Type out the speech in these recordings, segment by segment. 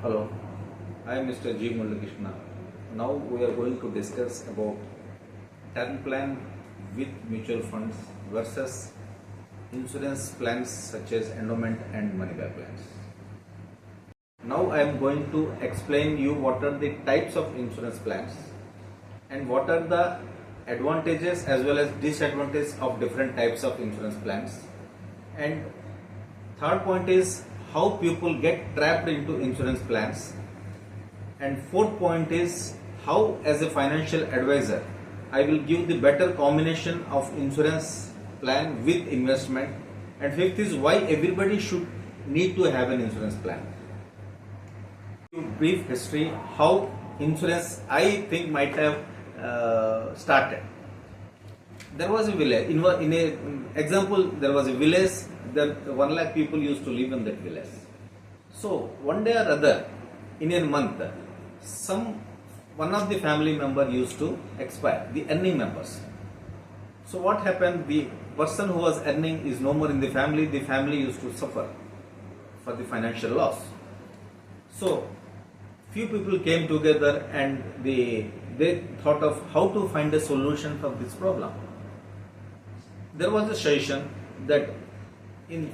Hello, I am Mr. G.Murali Krishna. Now we are going to discuss about term plan with mutual funds versus insurance plans such as endowment and money back plans. Now I am going to explain you what are the types of insurance plans and what are the advantages as well as disadvantages of different types of insurance plans. And third point is how people get trapped into insurance plans. And fourth point is how, as a financial advisor, I will give the better combination of insurance plan with investment. And fifth is why everybody should need to have an insurance plan. Brief history how insurance I think might have started. There was a village. In a example, there was a village. There 1 lakh people used to live in that village. So one day or other, in a month, one of the family member used to expire. The earning members. So what happened? The person who was earning is no more in the family. The family used to suffer for the financial loss. So few people came together and they thought of how to find a solution for this problem. There was a suggestion that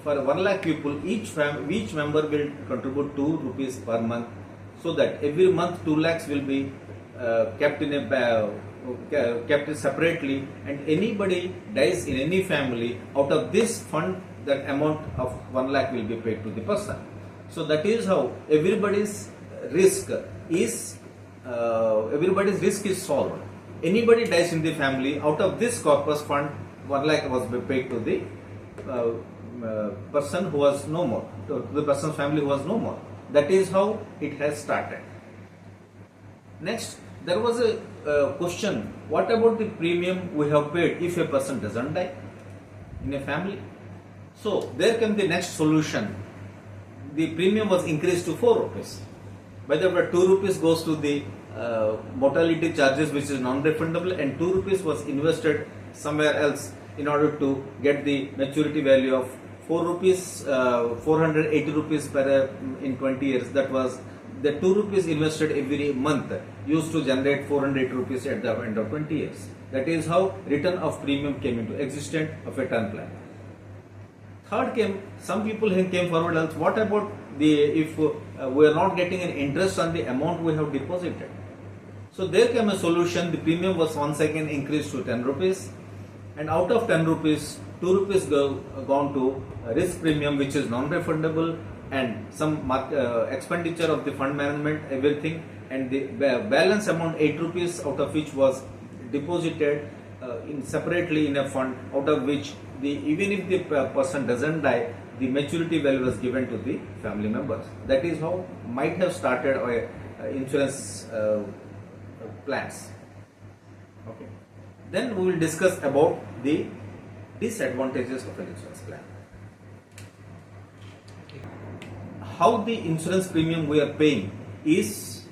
for 1 lakh people, each member will contribute 2 rupees per month, so that every month 2 lakhs will be kept separately, and anybody dies in any family, out of this fund that amount of 1 lakh will be paid to the person. So that is how everybody's risk is solved. Anybody dies in the family, out of this corpus fund 1 lakh was paid to the person who was no more, to the person's family who was no more. That is how it has started. Next, there was a question: what about the premium we have paid if a person doesn't die in a family? So there came the next solution. The premium was increased to 4 rupees. By the way, 2 rupees goes to the mortality charges, which is non-refundable, and 2 rupees was invested somewhere else in order to get the maturity value of 4 rupees, 480 rupees in 20 years. That was the 2 rupees invested every month used to generate 480 rupees at the end of 20 years. That is how return of premium came into existence of a term plan. Third came, some people came forward else, what about if we are not getting an interest on the amount we have deposited? So there came a solution. The premium was once again increased to 10 rupees, and out of 10 rupees, 2 rupees gone to risk premium, which is non-refundable, and some expenditure of the fund management, everything, and the balance amount 8 rupees, out of which was deposited separately in a fund, out of which even if the person doesn't die, the maturity value was given to the family members. That is how might have started insurance plans. Okay. Then we will discuss about the disadvantages of an insurance plan. How the insurance premium we are paying is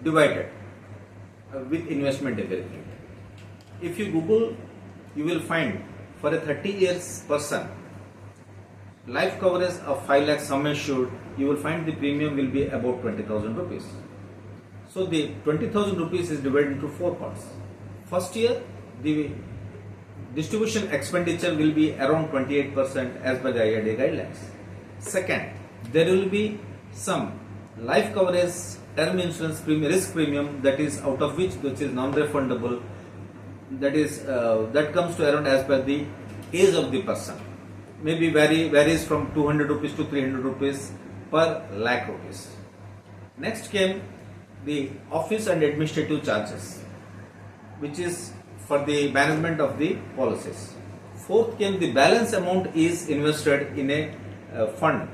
divided with investment everything. If you Google, you will find for a 30 years person, life coverage of 5 lakh sum assured, you will find the premium will be about 20,000 rupees. So the 20,000 rupees is divided into 4 parts. First year, the distribution expenditure will be around 28% as per the IRDA guidelines. Second, there will be some life coverage term insurance premium, risk premium, that is out of which is non-refundable. That comes to around as per the age of the person. Maybe varies from 200 rupees to 300 rupees per lakh rupees. Next came the office and administrative charges, which is for the management of the policies. Fourth came the balance amount is invested in a fund.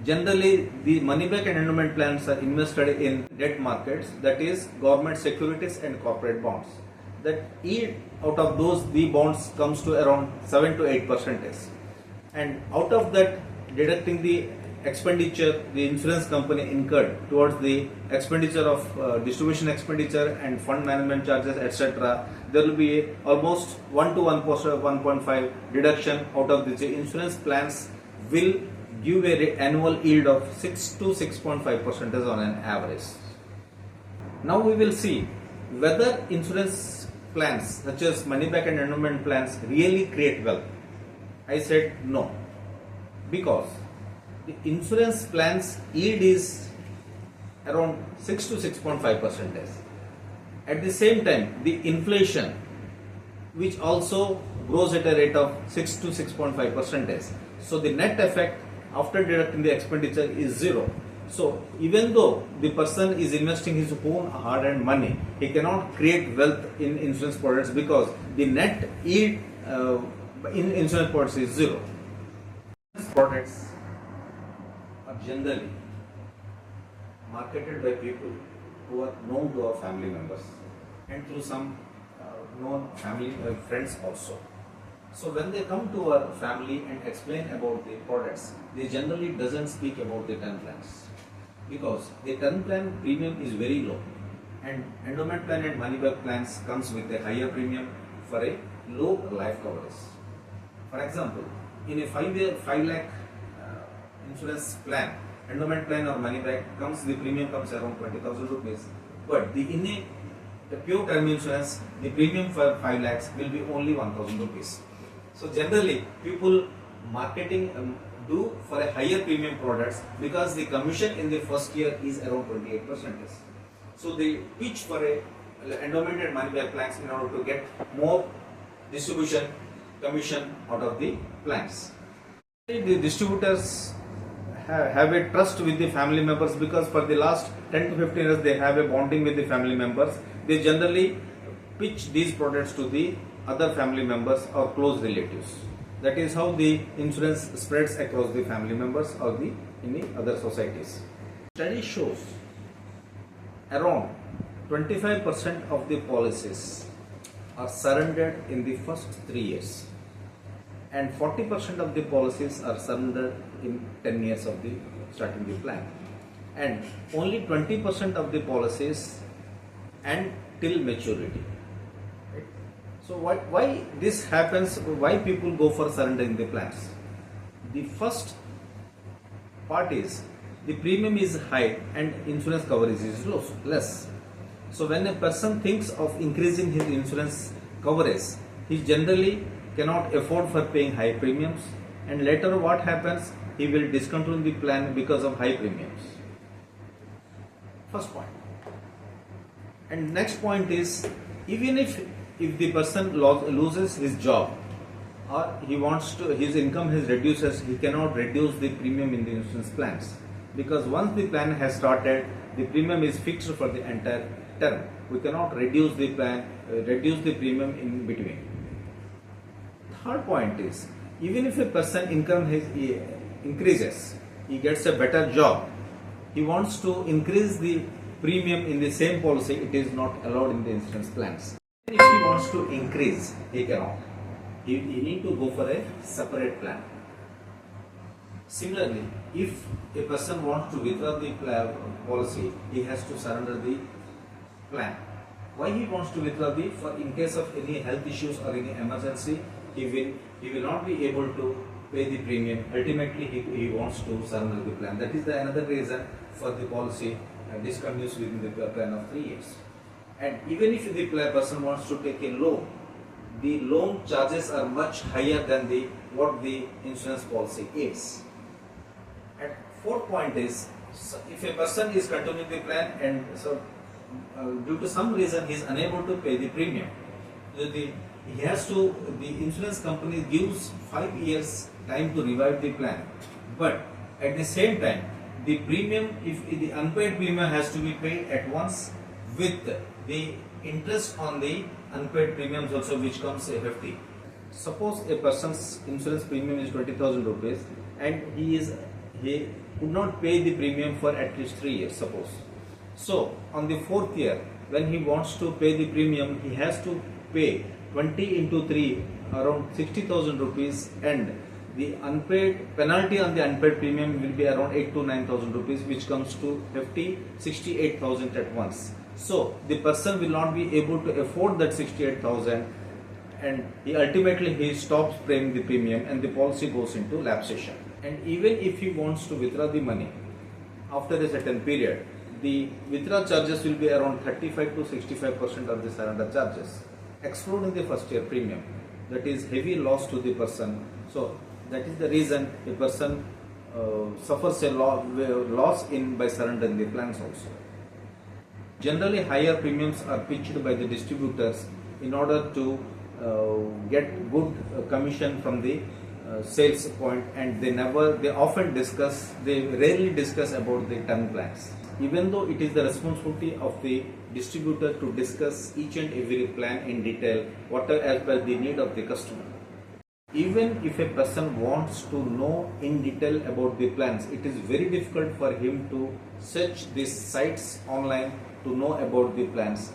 Generally, the money back and endowment plans are invested in debt markets, that is government securities and corporate bonds. That yield out of those, the bonds comes to around 7 to 8%. And out of that, deducting the expenditure the insurance company incurred towards the expenditure of distribution expenditure and fund management charges, etc., there will be almost 1 to 1.5 deduction out of the insurance plans will give a annual yield of 6 to 6.5% on an average. Now we will see whether insurance plans such as money back and endowment plans really create wealth. I said no, because the insurance plans yield is around 6 to 6.5%. At the same time, the inflation, which also grows at a rate of 6 to 6.5%. So the net effect after deducting the expenditure is zero. So even though the person is investing his own hard-earned money, he cannot create wealth in insurance products because the net yield in insurance products is zero. Insurance products are generally marketed by people who are known to our family members and through some known family friends also. So when they come to our family and explain about the products, they generally doesn't speak about the term plans, because the term plan premium is very low, and endowment plan and money back plans comes with a higher premium for a low life coverage. For example, in a 5 lakh insurance plan, endowment plan or money back the premium comes around 20,000 rupees, but in a pure term insurance, the premium for 5 lakhs will be only 1,000 rupees. So generally people marketing do for a higher premium products because the commission in the first year is around 28%. So they pitch for a endowment and money back plans in order to get more distribution commission out of the plans. The distributors have a trust with the family members because for the last 10 to 15 years they have a bonding with the family members. They generally pitch these products to the other family members or close relatives. That is how the insurance spreads across the family members or in the other societies. Study shows around 25% of the policies are surrendered in the first 3 years, and 40% of the policies are surrendered in 10 years of the starting the plan, and only 20% of the policies and till maturity. Right? So why this happens? Why people go for surrendering the plans? The first part is the premium is high and insurance coverage is less. So when a person thinks of increasing his insurance coverage, he generally cannot afford for paying high premiums, and later what happens? He will discontinue the plan because of high premiums. First point. And next point is, even if the person loses his job or his income has reduces, he cannot reduce the premium in the insurance plans, because once the plan has started, the premium is fixed for the entire term. We cannot reduce the premium in between. Third point is, even if a person income increases, he gets a better job, he wants to increase the premium in the same policy, it is not allowed in the insurance plans. If he wants to increase, he cannot. He need to go for a separate plan. Similarly, if a person wants to withdraw the policy, he has to surrender the plan. Why he wants to withdraw for in case of any health issues or any emergency, he will not be able to pay the premium. Ultimately, he wants to surrender the plan. That is another reason for the policy discontinues within the plan of 3 years. And even if the person wants to take a loan, the loan charges are much higher than what the insurance policy is. And fourth point is, if a person is continuing the plan and so due to some reason he is unable to pay the premium, the insurance company gives 5 years time to revive the plan, but at the same time the premium, if the unpaid premium has to be paid at once with the interest on the unpaid premiums also, which comes hefty. Suppose a person's insurance premium is 20,000 rupees and he could not pay the premium for at least 3 years, suppose. So on the 4th year, when he wants to pay the premium, he has to pay 20 into 3, around 60,000 rupees, and the unpaid penalty on the unpaid premium will be around 8 to 9,000 rupees, which comes to 68,000 at once. So the person will not be able to afford that 68,000, and ultimately he stops paying the premium and the policy goes into lapsation. And even if he wants to withdraw the money after a certain period, the withdrawal charges will be around 35 to 65% of the surrender charges, excluding the first year premium. That is heavy loss to the person. So that is the reason a person suffers a loss in by surrendering the plans also. Generally, higher premiums are pitched by the distributors in order to get good commission from the sales point, and they rarely discuss about the term plans. Even though it is the responsibility of the distributor to discuss each and every plan in detail, whatever as per the need of the customer. Even if a person wants to know in detail about the plans, it is very difficult for him to search these sites online to know about the plans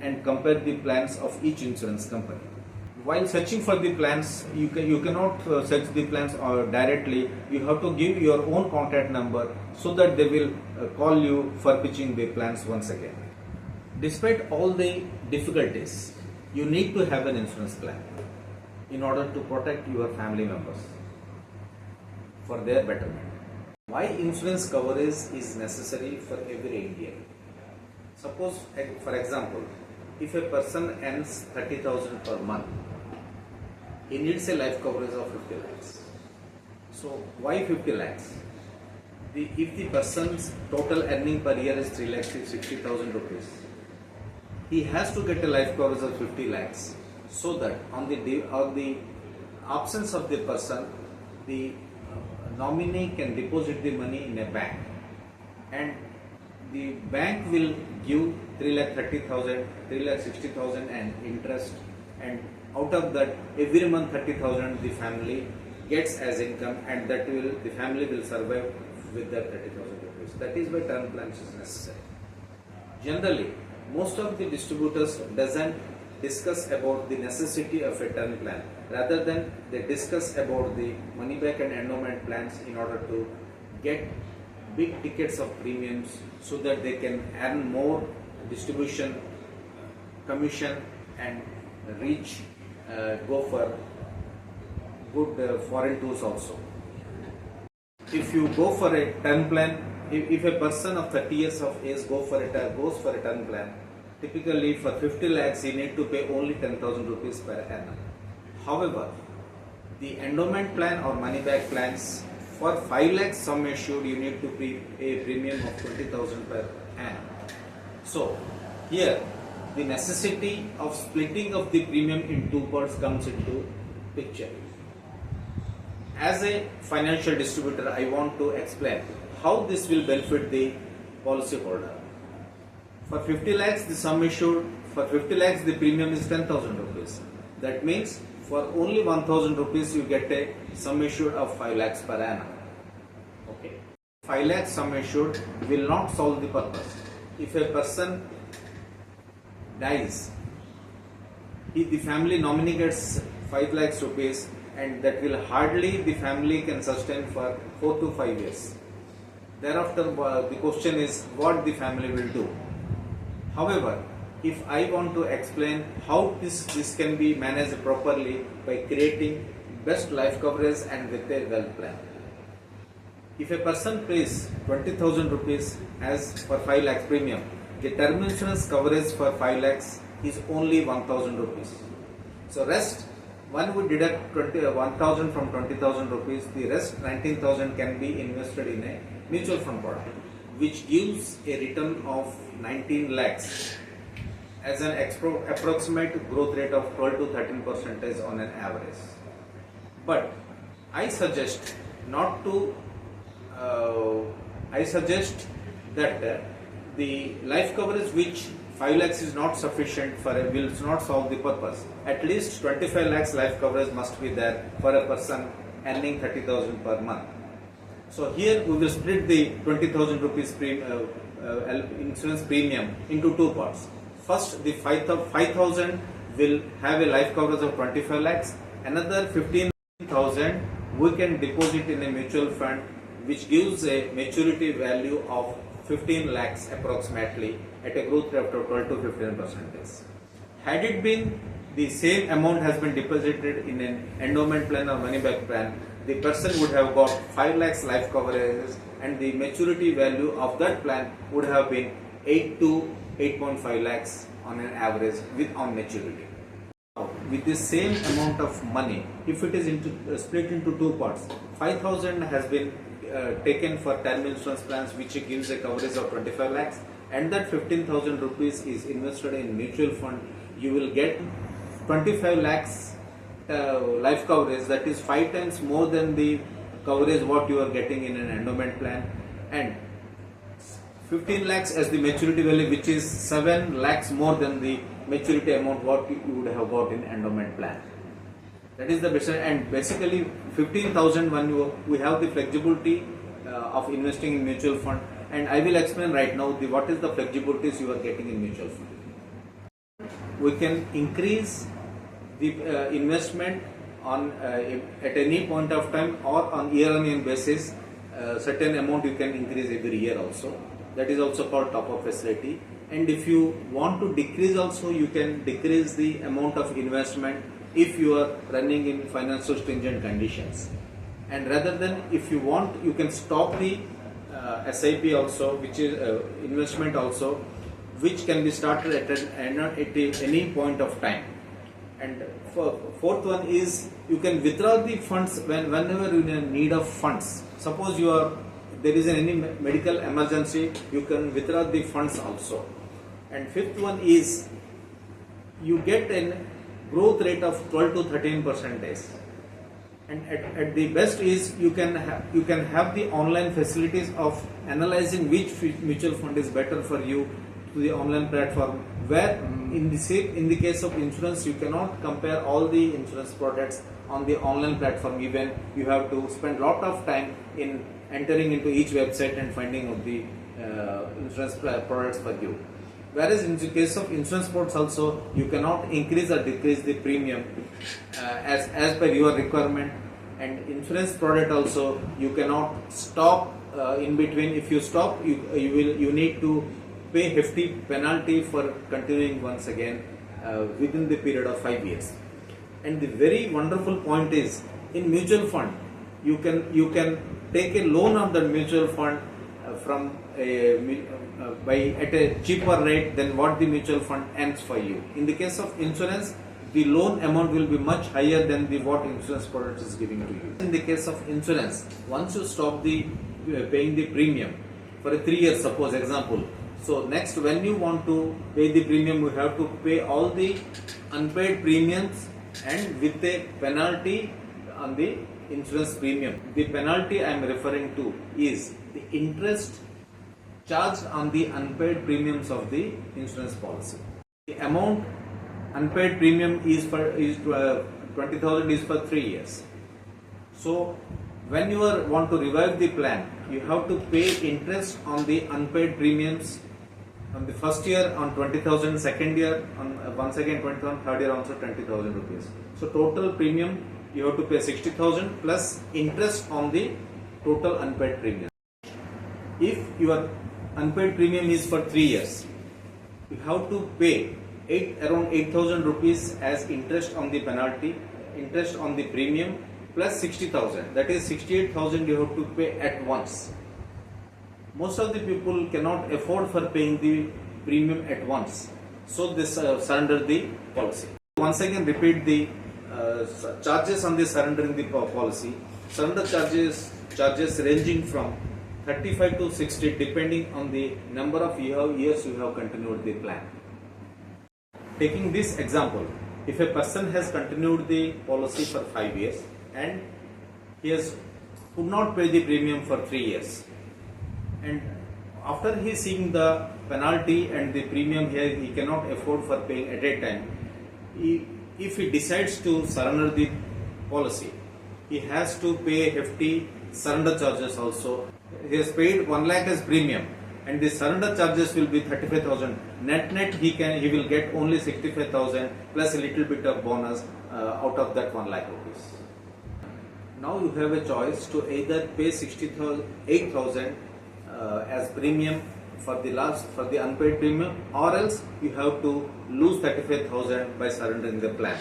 and compare the plans of each insurance company. While searching for the plans, you cannot search the plans directly. You have to give your own contact number so that they will call you for pitching the plans once again. Despite all the difficulties, you need to have an insurance plan in order to protect your family members for their betterment. Why insurance coverage is necessary for every Indian? Suppose, for example, if a person earns 30,000 per month, he needs a life coverage of 50 lakhs. So why 50 lakhs? If the person's total earning per year is 3,60,000 rupees, he has to get a life coverage of 50 lakhs so that on the absence of the person, the nominee can deposit the money in a bank, and the bank will give 3,30,000, 3,60,000 and interest, and out of that every month 30,000 the family gets as income, and the family will survive with that 30,000 rupees. That is why term plans is necessary. Generally, most of the distributors doesn't discuss about the necessity of a term plan. Rather than they discuss about the money back and endowment plans in order to get big tickets of premiums so that they can earn more distribution commission and go for good foreign tours also. If you go for a term plan, if a person of 30 years of age goes for a term plan, typically for 50 lakhs he need to pay only 10,000 rupees per annum. However, the endowment plan or money back plans, for 5 lakhs sum assured, you need to pay a premium of 20,000 per annum. So here the necessity of splitting of the premium in two parts comes into picture. As a financial distributor, I want to explain how this will benefit the policy holder. For 50 lakhs the sum assured, for 50 lakhs the premium is 10,000 rupees. That means for only 1,000 rupees you get a sum assured of 5 lakhs per annum. Okay. 5 lakhs sum assured will not solve the purpose. If a person dies, the family nominee gets 5 lakhs rupees, and that will hardly the family can sustain for 4 to 5 years. Thereafter the question is what the family will do. However, if I want to explain how this can be managed properly by creating best life coverage and with a wealth plan. If a person pays 20,000 rupees as for 5 lakhs premium, the term insurance coverage for 5 lakhs is only 1,000 rupees. So rest, one would deduct 1,000 from 20,000 rupees, the rest 19,000 can be invested in a mutual fund product, which gives a return of 19 lakhs as an approximate growth rate of 12 to 13% on an average. But I suggest that the life coverage which 5 lakhs is not sufficient for will not solve the purpose. At least 25 lakhs life coverage must be there for a person earning 30,000 per month. So here we will split the 20,000 rupees insurance premium into two parts. First, the 5,000 will have a life coverage of 25 lakhs. Another 15,000 we can deposit in a mutual fund, which gives a maturity value of 15 lakhs approximately at a growth rate of 12 to 15%. Had it been the same amount has been deposited in an endowment plan or money back plan, the person would have got 5 lakhs life coverages and the maturity value of that plan would have been 8 to 8.5 lakhs on an average on maturity. With the same amount of money, if it is split into two parts, 5,000 has been taken for term insurance plans which gives a coverage of 25 lakhs, and that 15,000 rupees is invested in mutual fund, you will get 25 lakhs life coverage, that is 5 times more than the coverage what you are getting in an endowment plan, and 15 lakhs as the maturity value, which is 7 lakhs more than the maturity amount what you would have got in endowment plan. That is the best, and basically 15,000 when we have the flexibility of investing in mutual fund, and I will explain right now what is the flexibilities you are getting in mutual fund. We can increase the investment on at any point of time or on year-on-year basis. Certain amount you can increase every year also. That is also called top-up facility. And if you want to decrease also, you can decrease the amount of investment if you are running in financial stringent conditions. And rather than, if you want, you can stop the SIP also, which is investment also, which can be started at any point of time. And fourth one is you can withdraw the funds whenever you are in need of funds. Suppose there is any medical emergency, you can withdraw the funds also. And fifth one is you get a growth rate of 12 to 13%. And at the best is you can have the online facilities of analyzing which mutual fund is better for you to the online platform, where in the case of insurance you cannot compare all the insurance products on the online platform. Even you have to spend lot of time in entering into each website and finding out the insurance products for you. Whereas in the case of insurance products also, you cannot increase or decrease the premium as per your requirement. And insurance product also, you cannot stop in between. If you stop, you need to pay hefty penalty for continuing once again within the period of 5 years. And the very wonderful point is, in mutual fund, you can take a loan of the mutual fund at a cheaper rate than what the mutual fund earns for you. In the case of insurance, the loan amount will be much higher than what insurance product is giving to you. In the case of insurance, once you stop the paying the premium for a 3 years, suppose example. So next, when you want to pay the premium, you have to pay all the unpaid premiums and with a penalty on the insurance premium. The penalty I am referring to is the interest charged on the unpaid premiums of the insurance policy. The amount unpaid premium is 20,000 is for 3 years. So when you want to revive the plan, you have to pay interest on the unpaid premiums on the first year on 20,000, second year on once again 20,000, third year also 20,000 rupees. So total premium you have to pay 60,000 plus interest on the total unpaid premium. If your unpaid premium is for 3 years, you have to pay around 8,000 rupees as interest on the penalty, interest on the premium plus 60,000. That is 68,000 you have to pay at once. Most of the people cannot afford for paying the premium at once, so they surrender the policy. Once again repeat the charges on the surrendering the policy. Surrender charges ranging from 35 to 60 depending on the number of years you have continued the plan. Taking this example, if a person has continued the policy for 5 years and he could not pay the premium for 3 years, and after he seeing the penalty and the premium here he cannot afford for paying at a time, if he decides to surrender the policy, he has to pay hefty surrender charges also. He has paid 1 lakh as premium and the surrender charges will be 35,000. Net he will get only 65,000 plus a little bit of bonus out of that 1 lakh rupees. Now you have a choice to either pay 8,000 as premium for the unpaid premium, or else you have to lose 35,000 by surrendering the plan.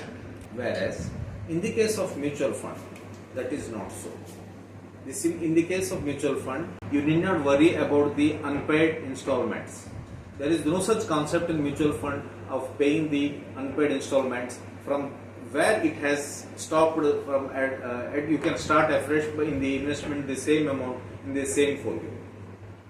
Whereas in the case of mutual fund, That is not so. This in the case of mutual fund, you need not worry about the unpaid installments. There is no such concept in mutual fund of paying the unpaid installments from where it has stopped from. You can start afresh in the investment the same amount in the same folio,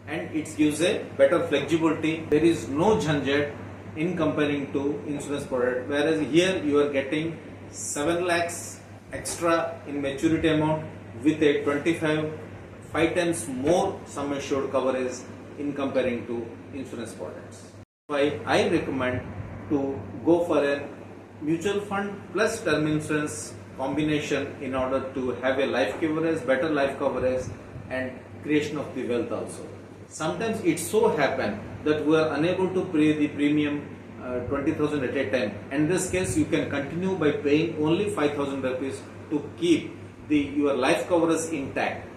and it gives a better flexibility. There is no jhanjat in comparing to insurance product, whereas here you are getting 7 lakhs extra in maturity amount with a 5 times more sum assured coverage in comparing to insurance products. Why I recommend to go for a mutual fund plus term insurance combination in order to have a life coverage, better life coverage, and creation of the wealth also. Sometimes it so happen that we are unable to pay the premium 20,000 at a time. In this case, you can continue by paying only 5,000 rupees to keep your life coverage intact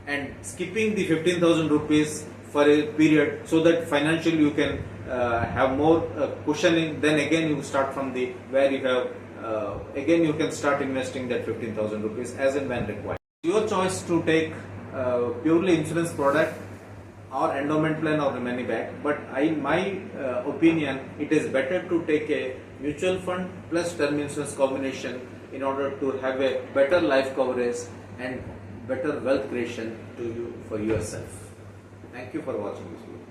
and skipping the 15,000 rupees for a period, so that financially you can have more cushioning. Then again you start from the where you have again you can start investing that 15,000 rupees as and when required. Your choice to take purely insurance product or endowment plan or the money back, but in my opinion, it is better to take a mutual fund plus term insurance combination in order to have a better life coverage and better wealth creation to you for yourself. Thank you for watching this video.